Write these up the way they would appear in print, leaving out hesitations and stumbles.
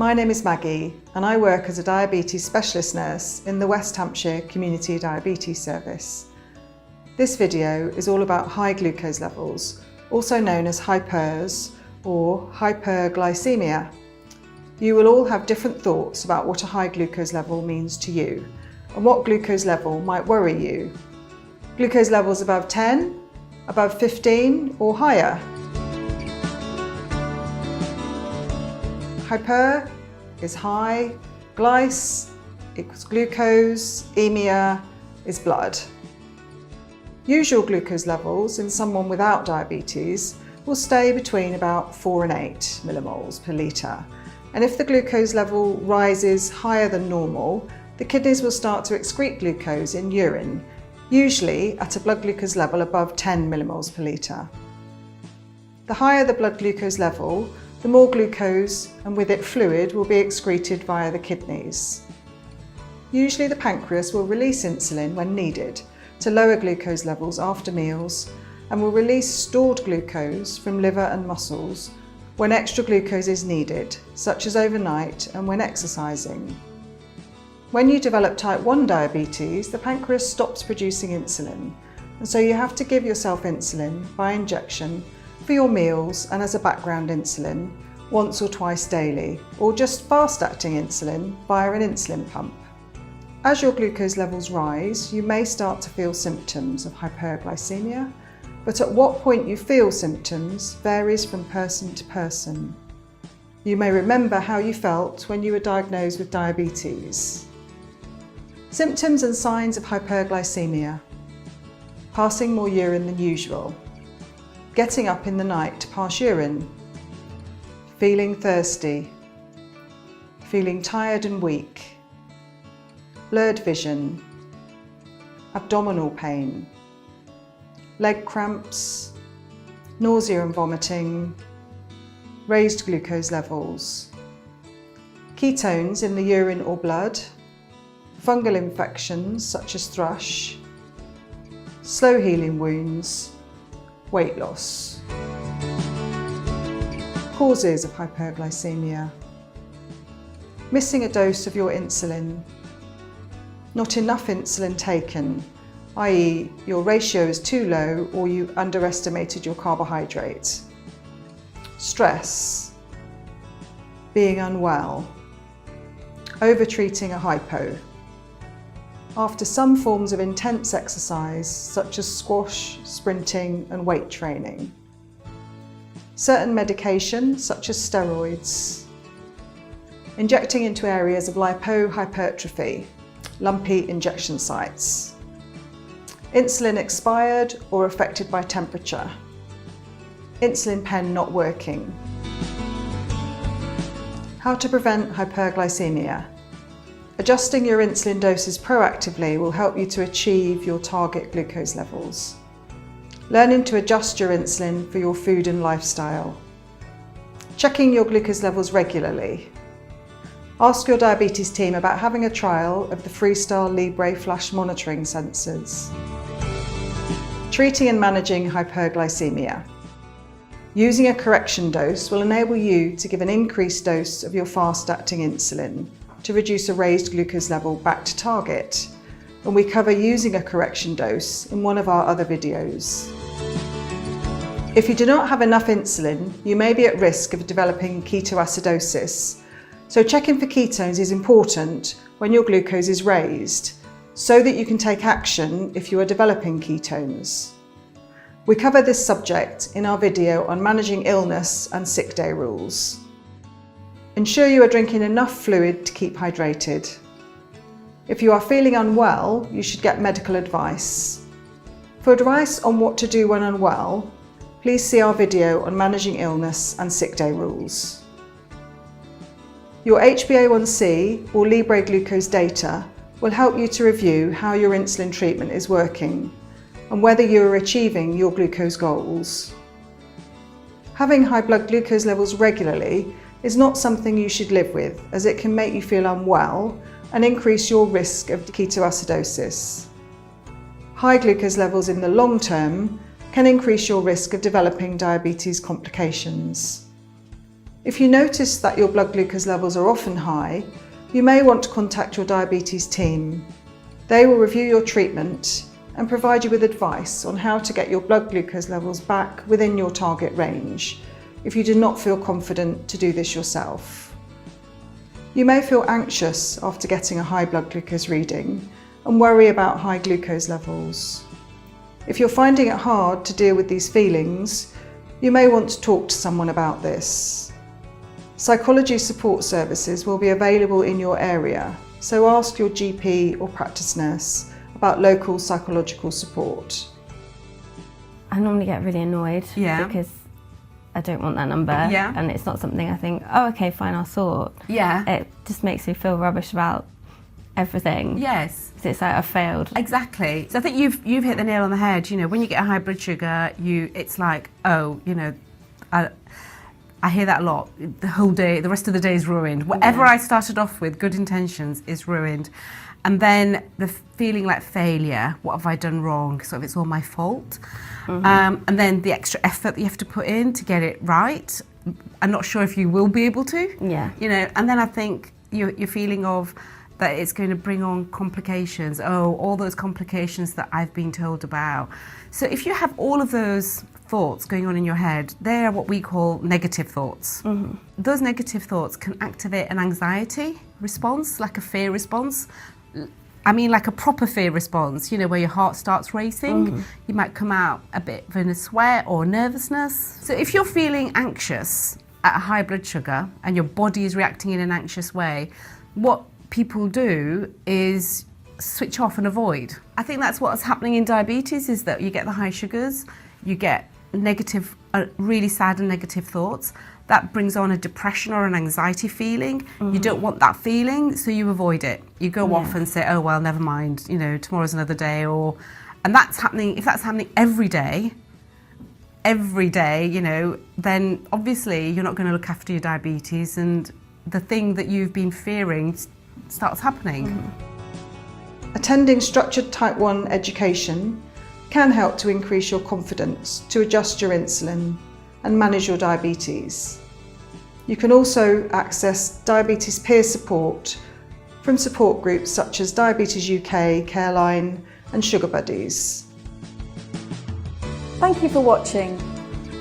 My name is Maggie and I work as a diabetes specialist nurse in the West Hampshire Community Diabetes Service. This video is all about high glucose levels, also known as hypers or hyperglycemia. You will all have different thoughts about what a high glucose level means to you and what glucose level might worry you. Glucose levels above 10, above 15 or higher. Hyper is high, glyce equals glucose, emia is blood. Usual glucose levels in someone without diabetes will stay between about 4 and 8 millimoles per litre. And if the glucose level rises higher than normal, the kidneys will start to excrete glucose in urine, usually at a blood glucose level above 10 millimoles per litre. The higher the blood glucose level, the more glucose and with it fluid will be excreted via the kidneys. Usually the pancreas will release insulin when needed to lower glucose levels after meals and will release stored glucose from liver and muscles when extra glucose is needed, such as overnight and when exercising. When you develop type 1 diabetes, the pancreas stops producing insulin, and so you have to give yourself insulin by injection for your meals and as a background insulin once or twice daily, or just fast-acting insulin via an insulin pump. As your glucose levels rise, you may start to feel symptoms of hyperglycemia, but at what point you feel symptoms varies from person to person. You may remember how you felt when you were diagnosed with diabetes. Symptoms and signs of hyperglycemia: passing more urine than usual, getting up in the night to pass urine, feeling thirsty, feeling tired and weak, blurred vision, abdominal pain, leg cramps, nausea and vomiting, raised glucose levels, ketones in the urine or blood, fungal infections such as thrush, slow healing wounds, weight loss. Causes of hyperglycemia: missing a dose of your insulin, not enough insulin taken, i.e. your ratio is too low or you underestimated your carbohydrates. Stress, being unwell, overtreating a hypo. After some forms of intense exercise such as squash, sprinting and weight training. Certain medication such as steroids. Injecting into areas of lipohypertrophy, lumpy injection sites. Insulin expired or affected by temperature. Insulin pen not working. How to prevent hyperglycemia. Adjusting your insulin doses proactively will help you to achieve your target glucose levels. Learning to adjust your insulin for your food and lifestyle. Checking your glucose levels regularly. Ask your diabetes team about having a trial of the Freestyle Libre flash monitoring sensors. Treating and managing hyperglycemia. Using a correction dose will enable you to give an increased dose of your fast-acting insulin to reduce a raised glucose level back to target, and we cover using a correction dose in one of our other videos. If you do not have enough insulin, you may be at risk of developing ketoacidosis, so checking for ketones is important when your glucose is raised, so that you can take action if you are developing ketones. We cover this subject in our video on managing illness and sick day rules. Ensure you are drinking enough fluid to keep hydrated. If you are feeling unwell, you should get medical advice. For advice on what to do when unwell, please see our video on managing illness and sick day rules. Your HbA1c or Libre glucose data will help you to review how your insulin treatment is working and whether you are achieving your glucose goals. Having high blood glucose levels regularly is not something you should live with, as it can make you feel unwell and increase your risk of ketoacidosis. High glucose levels in the long term can increase your risk of developing diabetes complications. If you notice that your blood glucose levels are often high, you may want to contact your diabetes team. They will review your treatment and provide you with advice on how to get your blood glucose levels back within your target range if you do not feel confident to do this yourself. You may feel anxious after getting a high blood glucose reading and worry about high glucose levels. If you're finding it hard to deal with these feelings, you may want to talk to someone about this. Psychology support services will be available in your area, so ask your GP or practice nurse about local psychological support. I normally get really annoyed because I don't want that number, and it's not something I think, oh, okay, fine, I'll sort. It just makes me feel rubbish about everything. Yes. It's like I've failed. Exactly. So I think you've hit the nail on the head. You know, when you get a high blood sugar, it's like, oh, you know, I hear that a lot. The whole day, the rest of the day is ruined. Whatever I started off with, good intentions, is ruined. And then the feeling like failure, what have I done wrong? Sort of, it's all my fault. And then the extra effort that you have to put in to get it right. I'm not sure if you will be able to. You know, and then I think your feeling of that it's going to bring on complications. Oh, all those complications that I've been told about. So if you have all of those thoughts going on in your head, they're what we call negative thoughts. Those negative thoughts can activate an anxiety response, like a fear response. I mean, like a proper fear response, you know, where your heart starts racing. You might come out a bit in a sweat or nervousness. So if you're feeling anxious at a high blood sugar and your body is reacting in an anxious way, what people do is switch off and avoid. I think that's what's happening in diabetes, is that you get the high sugars, you get negative, really sad and negative thoughts. That brings on a depression or an anxiety feeling. You don't want that feeling, so you avoid it. You go off and say, oh, well, never mind, you know, tomorrow's another day. And that's happening, if that's happening every day, you know, then obviously you're not going to look after your diabetes, and the thing that you've been fearing starts happening. Attending structured type 1 education can help to increase your confidence to adjust your insulin and manage your diabetes. You can also access diabetes peer support from support groups such as Diabetes UK, Careline and Sugar Buddies. Thank you for watching.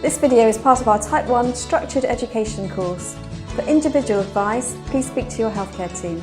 This video is part of our Type 1 Structured Education course. For individual advice, please speak to your healthcare team.